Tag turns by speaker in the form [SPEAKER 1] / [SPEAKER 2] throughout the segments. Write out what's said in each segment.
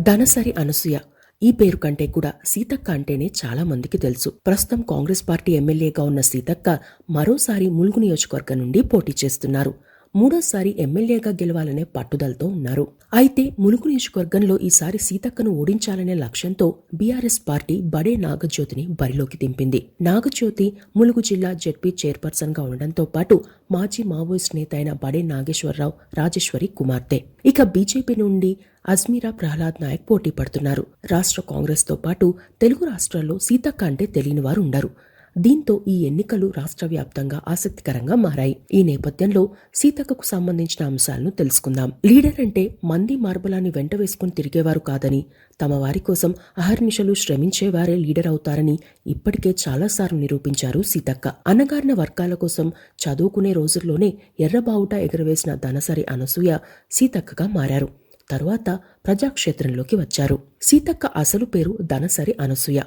[SPEAKER 1] ధనసరి అనసూయ ఈ పేరు కంటే కూడా సీతక్క అంటేనే చాలా మందికి తెలుసు. ప్రస్తుతం కాంగ్రెస్ పార్టీ ఎమ్మెల్యేగా ఉన్న సీతక్క మరోసారి ములుగు నియోజకవర్గం నుండి పోటీ చేస్తున్నారు. మూడోసారి ఎమ్మెల్యేగా గెలవాలనే పట్టుదలతో ఉన్నారు. అయితే ములుగు నియోజకవర్గంలో ఈసారి సీతక్కను ఓడించాలనే లక్ష్యంతో బీఆర్ఎస్ పార్టీ బడే నాగజ్యోతిని బరిలోకి దింపింది. నాగజ్యోతి ములుగు జిల్లా జెడ్పీ చైర్పర్సన్ గా ఉండడంతో పాటు మాజీ మావోయిస్ట్ నేత అయిన బడే నాగేశ్వరరావు రాజేశ్వరి కుమార్తె. ఇక బీజేపీ నుండి అజ్మీరా ప్రహ్లాద్ నాయక్ పోటీ పడుతున్నారు. రాష్ట్ర కాంగ్రెస్ తో పాటు తెలుగు రాష్ట్రాల్లో సీతక్క అంటే తెలియని వారు ఉండరు. దీంతో ఈ ఎన్నికలు రాష్ట్ర వ్యాప్తంగా ఆసక్తికరంగా మారాయి. ఈ నేపథ్యంలో సీతక్కకు సంబంధించిన అంశాలను తెలుసుకుందాం. లీడర్ అంటే మంది మార్బలాన్ని వెంట వేసుకుని తిరిగేవారు కాదని, తమ వారి కోసం అహర్నిశలు శ్రమించేవారే లీడర్ అవుతారని ఇప్పటికే చాలాసార్లు నిరూపించారు సీతక్క. అణగారిన వర్గాల కోసం చదువుకునే రోజుల్లోనే ఎర్రబావుట ఎగరవేసిన ధనసరి అనసూయ సీతక్కగా మారారు. తరువాత ప్రజాక్షేత్రంలోకి వచ్చారు. సీతక్క అసలు పేరు ధనసరి అనసూయ.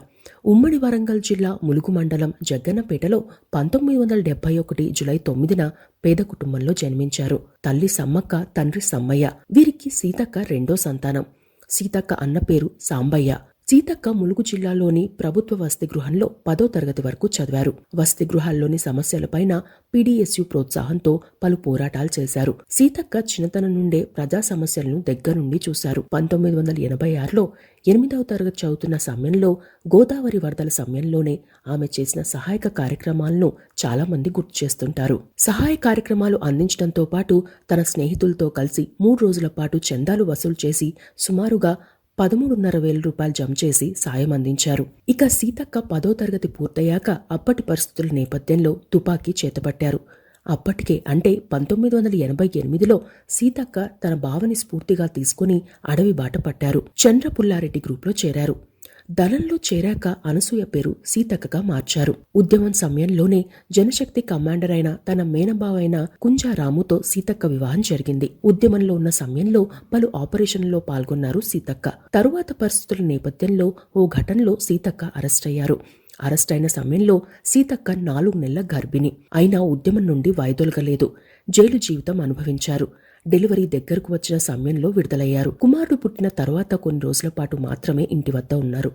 [SPEAKER 1] ఉమ్మడి వరంగల్ జిల్లా ములుగు మండలం జగ్గన్నపేటలో 1971 జులై 9న పేద కుటుంబంలో జన్మించారు. తల్లి సమ్మక్క, తండ్రి సమ్మయ్య. వీరికి సీతక్క రెండో సంతానం. సీతక్క అన్న పేరు సాంబయ్య. సీతక్క ములుగు జిల్లాలోని ప్రభుత్వ వసతి గృహంలో 10వ తరగతి వరకు చదివారు. వసతి గృహాల్లోని సమస్యలపైన పీడీఎస్యూ ప్రోత్సాహంతో పలు పోరాటాలు చేశారు. సీతక్క చిన్నతనం నుండే ప్రజా సమస్యలను దగ్గరుండి చూశారు. 1986లో 8వ తరగతి చదువుతున్న సమయంలో గోదావరి వరదల సమయంలోనే ఆమె చేసిన సహాయక కార్యక్రమాలను చాలా మంది గుర్తు చేస్తుంటారు. సహాయ కార్యక్రమాలు అందించడంతో పాటు తన స్నేహితులతో కలిసి 3 రోజుల పాటు చందాలు వసూలు చేసి సుమారుగా 13,500 రూపాయలు జమ చేసి సాయం అందించారు. ఇక సీతక్క 10వ తరగతి పూర్తయ్యాక అప్పటి పరిస్థితుల నేపథ్యంలో తుపాకీ చేతపట్టారు. అప్పటికే అంటే 1988లో సీతక్క తన భావని స్ఫూర్తిగా తీసుకుని అడవి బాట పట్టారు. చంద్రపుల్లారెడ్డి గ్రూప్లో చేరారు. దళంలో చేరాక అనసూయ పేరు సీతక్కగా మార్చారు. ఉద్యమం సమయంలోనే జనశక్తి కమాండర్ అయిన తన మేనబావైన కుంజారాముతో సీతక్క వివాహం జరిగింది. ఉద్యమంలో ఉన్న సమయంలో పలు ఆపరేషన్లలో పాల్గొన్నారు సీతక్క. తరువాత పరిస్థితుల నేపథ్యంలో ఓ ఘటనలో సీతక్క అరెస్ట్ అయ్యారు. అరెస్ట్ అయిన సమయంలో సీతక్క 4 నెలల గర్భిణి. అయినా ఉద్యమం నుండి వైదొలగలేదు. జైలు జీవితం అనుభవించారు. డెలివరీ దగ్గరకు వచ్చిన సమయంలో విడుదలయ్యారు. కుమారుడు పుట్టిన తర్వాత కొన్ని రోజుల పాటు మాత్రమే ఇంటి వద్ద ఉన్నారు.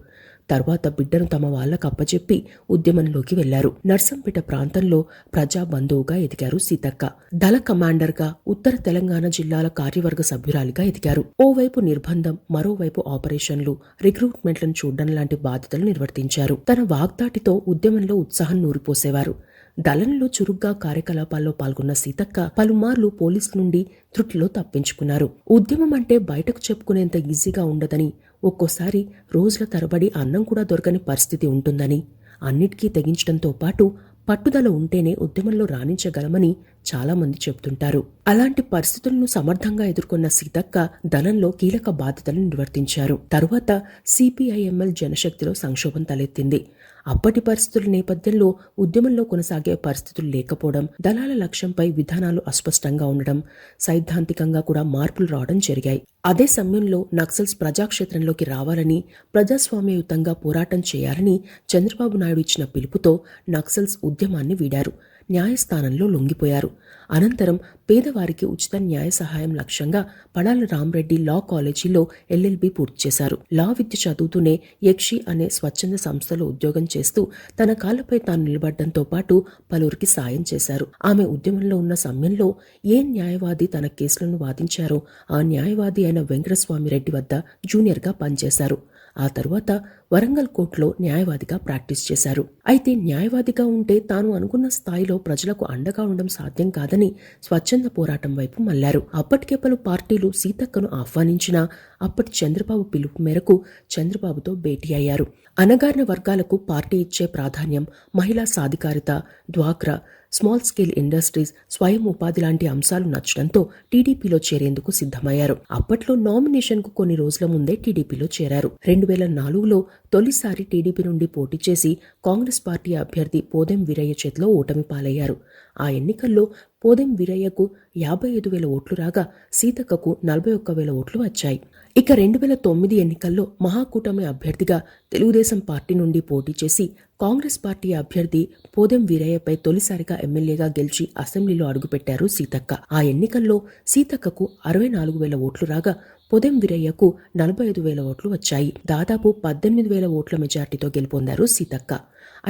[SPEAKER 1] తర్వాత బిడ్డను తమ వాళ్లకు అప్పచెప్పి ఉద్యమంలోకి వెళ్లారు. నర్సంపేట ప్రాంతంలో ప్రజా బంధువుగా ఎదిగారు సీతక్క. దళ కమాండర్గా ఉత్తర తెలంగాణ జిల్లాల కార్యవర్గ సభ్యురాలిగా ఎదిగారు. ఓవైపు నిర్బంధం, మరోవైపు ఆపరేషన్లు, రిక్రూట్మెంట్లను చూడడం లాంటి బాధ్యతలు నిర్వర్తించారు. తన వాగ్దాటితో ఉద్యమంలో ఉత్సాహం నూరిపోసేవారు. దళంలో చురుగ్గా కార్యకలాపాల్లో పాల్గొన్న సీతక్క పలుమార్లు పోలీసు నుండి త్రుటిలో తప్పించుకున్నారు. ఉద్యమం అంటే బయటకు చెప్పుకునేంత ఈజీగా ఉండదని, ఒక్కోసారి రోజుల తరబడి అన్నం కూడా దొరకని పరిస్థితి ఉంటుందని, అన్నిటికీ తెగించడంతో పాటు పట్టుదల ఉంటేనే ఉద్యమంలో రాణించగలమని చాలా మంది చెబుతుంటారు. అలాంటి పరిస్థితులను సమర్థంగా ఎదుర్కొన్న సీతక్క దళంలో కీలక బాధ్యతలు నిర్వర్తించారు. తరువాత సిపిఐఎంఎల్ జనశక్తిలో సంక్షోభం తలెత్తింది. అప్పటి పరిస్థితుల నేపథ్యంలో ఉద్యమంలో కొనసాగే పరిస్థితులు లేకపోవడం, దళాల లక్ష్యంపై విధానాలు అస్పష్టంగా ఉండడం, సైద్ధాంతికంగా కూడా మార్పులు రావడం జరిగాయి. అదే సమయంలో నక్సల్స్ ప్రజాక్షేత్రంలోకి రావాలని, ప్రజాస్వామ్యయుతంగా పోరాటం చేయాలని చంద్రబాబు నాయుడు ఇచ్చిన పిలుపుతో నక్సల్స్ ఉద్యమాన్ని వీడారు. న్యాయస్థానంలో లొంగిపోయారు. అనంతరం పేదవారికి ఉచిత న్యాయ సహాయం లక్ష్యంగా పడాల రామరెడ్డి లా కాలేజీలో ఎల్ఎల్బి పూర్తి చేశారు. లా విద్య చదువుతూనే యక్షి అనే స్వచ్ఛంద సంస్థలో ఉద్యోగం చేస్తూ తన కాళ్లపై తాను నిలబడడంతో పాటు పలువురికి సాయం చేశారు. ఆమె ఉద్యమంలో ఉన్న సమయంలో ఏ న్యాయవాది తన కేసులను వాదించారో ఆ న్యాయవాది అయిన వెంకటస్వామిరెడ్డి వద్ద జూనియర్గా పనిచేశారు. ఆ తరువాత వరంగల్ కోర్టులో న్యాయవాదిగా ప్రాక్టీస్ చేశారు. అయితే న్యాయవాదిగా ఉంటే తాను అనుకున్న స్థాయిలో ప్రజలకు అండగా ఉండడం సాధ్యం కాదని స్వచ్ఛంద పోరాటం వైపు మళ్లారు. అప్పటికే పలు పార్టీలు సీతక్కను ఆహ్వానించినా అప్పటి చంద్రబాబు పిలుపు మేరకు చంద్రబాబుతో భేటీ అయ్యారు. అణగారిన వర్గాలకు పార్టీ ఇచ్చే ప్రాధాన్యం, మహిళా సాధికారిత, డ్వాక్రా, స్మాల్ స్కేల్ ఇండస్ట్రీస్, స్వయం ఉపాధి లాంటి అంశాలు నచ్చడంతో టీడీపీలో చేరేందుకు సిద్ధమయ్యారు. అప్పట్లో నామినేషన్కు కొన్ని రోజుల ముందే టీడీపీలో చేరారు. 2004లో తొలిసారి టీడీపీ నుండి పోటీ చేసి కాంగ్రెస్ పార్టీ అభ్యర్థి పోదెం వీరయ్య చేతిలో ఓటమి పాలయ్యారు. ఆ ఎన్నికల్లో పోదెం వీరయ్యకు 55,000 ఓట్లు రాగా సీతక్కకు 41,000 ఓట్లు వచ్చాయి. ఇక 2009 ఎన్నికల్లో మహాకూటమి అభ్యర్థిగా తెలుగుదేశం పార్టీ నుండి పోటీ చేసి కాంగ్రెస్ పార్టీ అభ్యర్థి పోదెం వీరయ్యపై తొలిసారిగా ఎమ్మెల్యేగా గెలిచి అసెంబ్లీలో అడుగుపెట్టారు సీతక్క. ఆ ఎన్నికల్లో సీతక్కకు 64,000 ఓట్లు రాగా పొదెం వీరయ్యకు 45,000 ఓట్లు వచ్చాయి. దాదాపు 18,000 ఓట్ల మెజార్టీతో గెలుపొందారు సీతక్క.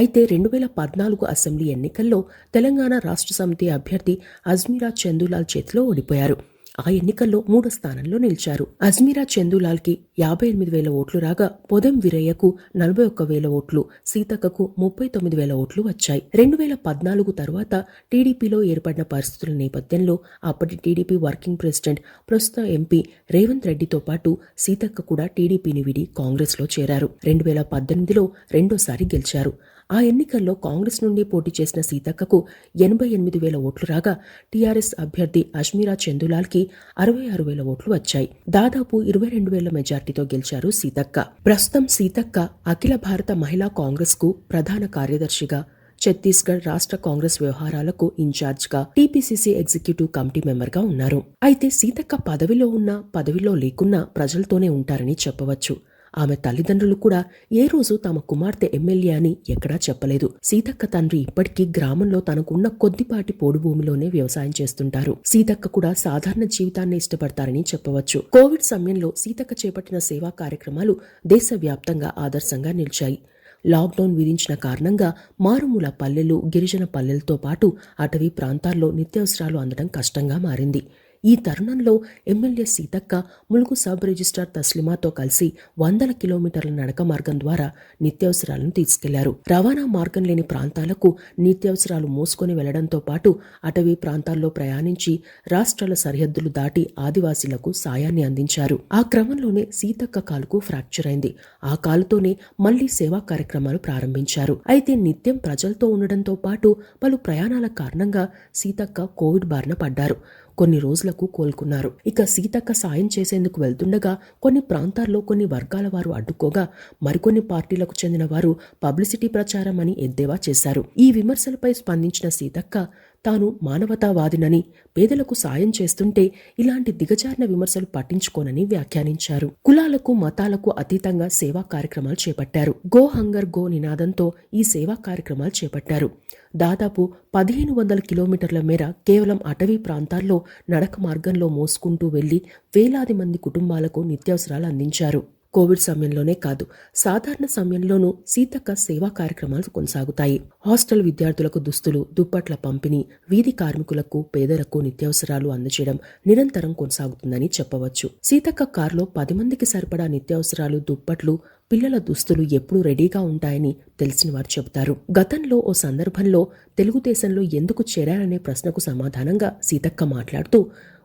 [SPEAKER 1] అయితే 2014 అసెంబ్లీ ఎన్నికల్లో తెలంగాణ రాష్ట్ర సమితి అభ్యర్థి అజ్మీరా చందూలాల్ చేతిలో ఓడిపోయారు. ఆ ఎన్నికల్లో 3వ స్థానంలో నిలిచారు. అజ్మీరా చందూలాల్కి 58,000 ఓట్లు రాగా పొదెం వీరయ్యకు 41,000 ఓట్లు, సీతక్కకు 39,000 ఓట్లు వచ్చాయి. 2014 తర్వాత టీడీపీలో ఏర్పడిన పరిస్థితుల నేపథ్యంలో అప్పటి టీడీపీ వర్కింగ్ ప్రెసిడెంట్, ప్రస్తుత ఎంపీ రేవంత్ రెడ్డితో పాటు సీతక్క కూడా టీడీపీని వీడి కాంగ్రెస్లో చేరారు. 2018లో రెండోసారి గెలిచారు. ఆ ఎన్నికల్లో కాంగ్రెస్ నుండి పోటీ చేసిన సీతక్కకు 88,000 ఓట్లు రాగా టీఆర్ఎస్ అభ్యర్థి అజ్మీరా చందూలాల్కి 66,000 ఓట్లు వచ్చాయి. దాదాపు 22,000 మెజార్టీతో గెలిచారు సీతక్క. ప్రస్తుతం సీతక్క అఖిల భారత మహిళా కాంగ్రెస్ కు ప్రధాన కార్యదర్శిగా, ఛత్తీస్గఢ్ రాష్ట్ర కాంగ్రెస్ వ్యవహారాలకు ఇన్ఛార్జ్గా, టీపీసీసీ ఎగ్జిక్యూటివ్ కమిటీ మెంబర్గా ఉన్నారు. అయితే సీతక్క పదవిలో ఉన్నా పదవిలో లేకున్నా ప్రజలతోనే ఉంటారని చెప్పవచ్చు. ఆమె తల్లిదండ్రులు కూడా ఏ రోజు తమ కుమార్తె ఎమ్మెల్యే అని ఎక్కడా చెప్పలేదు. సీతక్క తండ్రి ఇప్పటికీ గ్రామంలో తనకున్న కొద్దిపాటి పోడు భూమిలోనే వ్యవసాయం చేస్తుంటారు. సీతక్క కూడా సాధారణ జీవితాన్ని ఇష్టపడతారని చెప్పవచ్చు. కోవిడ్ సమయంలో సీతక్క చేపట్టిన సేవా కార్యక్రమాలు దేశవ్యాప్తంగా ఆదర్శంగా నిలిచాయి. లాక్డౌన్ విధించిన కారణంగా మారుమూల పల్లెలు, గిరిజన పల్లెలతో పాటు అటవీ ప్రాంతాల్లో నిత్యావసరాలు అందడం కష్టంగా మారింది. ఈ తరుణంలో MLA Seethakka Mulugu sub registrar తస్లిమాతో కలిసి 100 కిలోమీటర్ల నడక మార్గం ద్వారా నిత్యావసరాలను తీసుకెళ్లారు. రవాణా మార్గం లేని ప్రాంతాలకు నిత్యావసరాలు మోసుకొని వెళ్లడంతో పాటు అటవీ ప్రాంతాల్లో ప్రయాణించి రాష్ట్రాల సరిహద్దులు దాటి ఆదివాసీలకు సాయాన్ని అందించారు. ఆ క్రమంలోనే సీతక్క కాలుకు ఫ్రాక్చర్ అయింది. ఆ కాలుతోనే మళ్లీ సేవా కార్యక్రమాలు ప్రారంభించారు. అయితే నిత్యం ప్రజలతో ఉండడంతో పాటు పలు ప్రయాణాల కారణంగా సీతక్క కోవిడ్ బారిన పడ్డారు. కొన్ని రోజులకు కోలుకున్నారు. ఇక సీతక్క సాయం చేసేందుకు వెళ్తుండగా కొన్ని ప్రాంతాల్లో కొన్ని వర్గాల వారు అడ్డుకోగా మరికొన్ని పార్టీలకు చెందిన వారు పబ్లిసిటీ ప్రచారం అని ఎద్దేవా చేశారు. ఈ విమర్శలపై స్పందించిన సీతక్క తాను మానవతావాదినని, పేదలకు సాయం చేస్తుంటే ఇలాంటి దిగజారిన విమర్శలు పట్టించుకోనని వ్యాఖ్యానించారు. కులాలకు, మతాలకు అతీతంగా సేవా కార్యక్రమాలు చేపట్టారు. గో హంగర్ గో నినాదంతో ఈ సేవా కార్యక్రమాలు చేపట్టారు. దాదాపు 1,500 కిలోమీటర్ల మేర కేవలం అటవీ ప్రాంతాల్లో నడక మార్గంలో మోసుకుంటూ వెళ్లి వేలాది మంది కుటుంబాలకు నిత్యావసరాలు అందించారు. కోవిడ్ సమయంలోనే కాదు, సాధారణ సమయంలోనూ సీతక్క సేవా కార్యక్రమాలు కొనసాగుతాయి. హాస్టల్ విద్యార్థులకు దుస్తులు, దుప్పట్ల పంపిణీ, వీధి కార్మికులకు, పేదలకు నిత్యావసరాలు అందజేయడం నిరంతరం కొనసాగుతుందని చెప్పవచ్చు. సీతక్క కారులో 10 మందికి సరిపడా నిత్యావసరాలు, దుప్పట్లు, పిల్లల దుస్తులు ఎప్పుడూ రెడీగా ఉంటాయని తెలిసిన వారు చెబుతారు. గతంలో ఓ సందర్భంలో తెలుగుదేశంలో ఎందుకు చేరారనే ప్రశ్నకు సమాధానంగా సీతక్క మాట్లాడుతూ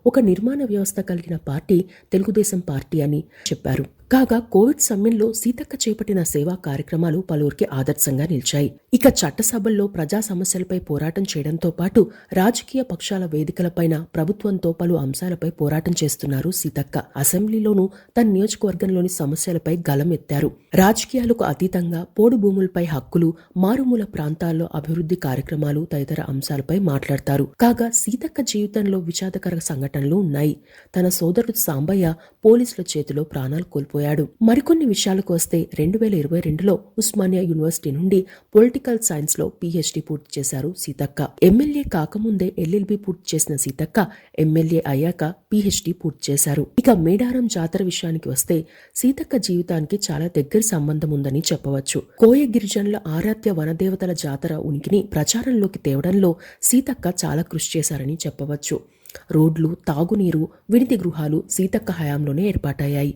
[SPEAKER 1] ఒక నిర్మాణ వ్యవస్థ కలిగిన పార్టీ తెలుగుదేశం పార్టీ అని చెప్పారు. కాగా కోవిడ్ సమయంలో సీతక్క చేపట్టిన సేవా కార్యక్రమాలు పలువురికి ఆదర్శంగా నిలిచాయి. ఇక చట్టసభల్లో ప్రజా సమస్యలపై పోరాటం చేయడంతో పాటు రాజకీయ పక్షాల వేదికలపైన ప్రభుత్వంతో పలు అంశాలపై పోరాటం చేస్తున్నారు సీతక్క. అసెంబ్లీలోనూ తన నియోజకవర్గంలోని సమస్యలపై గలం ఎత్తారు. రాజకీయాలకు అతీతంగా పోడు భూములపై హక్కులు, మారుమూల ప్రాంతాల్లో అభివృద్ధి కార్యక్రమాలు తదితర అంశాలపై మాట్లాడతారు. కాగా సీతక్క జీవితంలో విషాదకర సంఘటనలు ఉన్నాయి. తన సోదరుడు సాంబయ్య పోలీసుల చేతిలో ప్రాణాలు కోల్పోయాడు. మరికొన్ని విషయాలకు వస్తే 2022లో ఉస్మానియా యూనివర్సిటీ నుండి పొలిటికల్ సైన్స్ లో పీహెచ్డీ పూర్తి చేశారు సీతక్క. ఎమ్మెల్యే కాకముందే ఎల్ఎల్బీ పూర్తి చేసిన సీతక్క ఎమ్మెల్యే అయ్యాక పీహెచ్డీ పూర్తి చేశారు. ఇక మేడారం జాతర విషయానికి వస్తే సీతక్క జీవితానికి చాలా దగ్గర సంబంధం ఉందని చెప్పవచ్చు. కోయ గిరిజనుల ఆరాధ్య వనదేవతల జాతర ఉనికిని ప్రచారంలోకి తేవడంలో సీతక్క చాలా కృషి చేశారని చెప్పవచ్చు. రోడ్లు, తాగునీరు, విడిది గృహాలు సీతక్క హయాంలోనే ఏర్పాటయ్యాయి.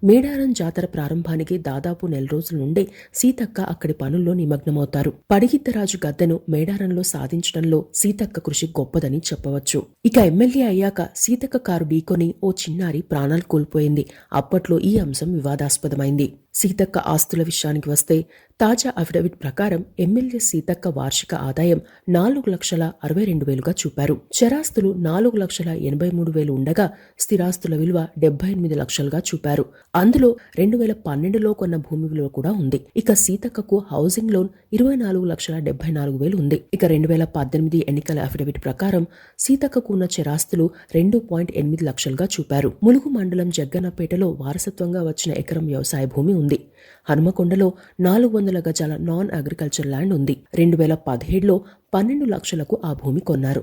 [SPEAKER 1] మేడారం జాతర ప్రారంభానికి దాదాపు 1 నెల రోజుల నుండే సీతక్క అక్కడి పనుల్లో నిమగ్నమవుతారు. పడిగిద్దరాజు గద్దెను మేడారంలో సాధించడంలో సీతక్క కృషి గొప్పదని చెప్పవచ్చు. ఇక ఎమ్మెల్యే అయ్యాక సీతక్క కారు ఢీకొని ఓ చిన్నారి ప్రాణాలు కోల్పోయింది. అప్పట్లో ఈ అంశం వివాదాస్పదమైంది. సీతక్క ఆస్తుల విషయానికి వస్తే తాజా అఫిడవిట్ ప్రకారం ఎమ్మెల్యే సీతక్క వార్షిక ఆదాయం 4,62,000గా చూపారు. చరాస్తులు 4,83,000 ఉండగా స్థిరాస్తుల విలువ 78 లక్షలుగా చూపారు. అందులో 2012లో కొన్న భూమి విలువ కూడా ఉంది. ఇక సీతక్కకు హౌసింగ్ లోన్ 24,74,000 ఉంది. ఇక 2018 ఎన్నికల అఫిడవిట్ ప్రకారం సీతక్కకు ఉన్న చరాస్తులు 2.8 లక్షలుగా చూపారు. ములుగు మండలం జగ్గన్నపేటలో వారసత్వంగా వచ్చిన ఎకరం వ్యవసాయ భూమి ఉంది. హనుమకొండలో 400 గజాల నాన్ అగ్రికల్చర్ ల్యాండ్ ఉంది. 2017లో 12 లక్షలకు ఆ భూమి కొన్నారు.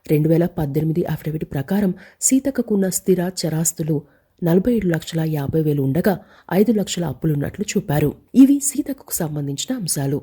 [SPEAKER 1] 2018 అఫిడవిట్ ప్రకారం సీతక్కకున్న స్థిర చరాస్తులు 47,50,000 ఉండగా 5 లక్షల అప్పులున్నట్లు చూపారు. ఇవి సీతక్కకు సంబంధించిన అంశాలు.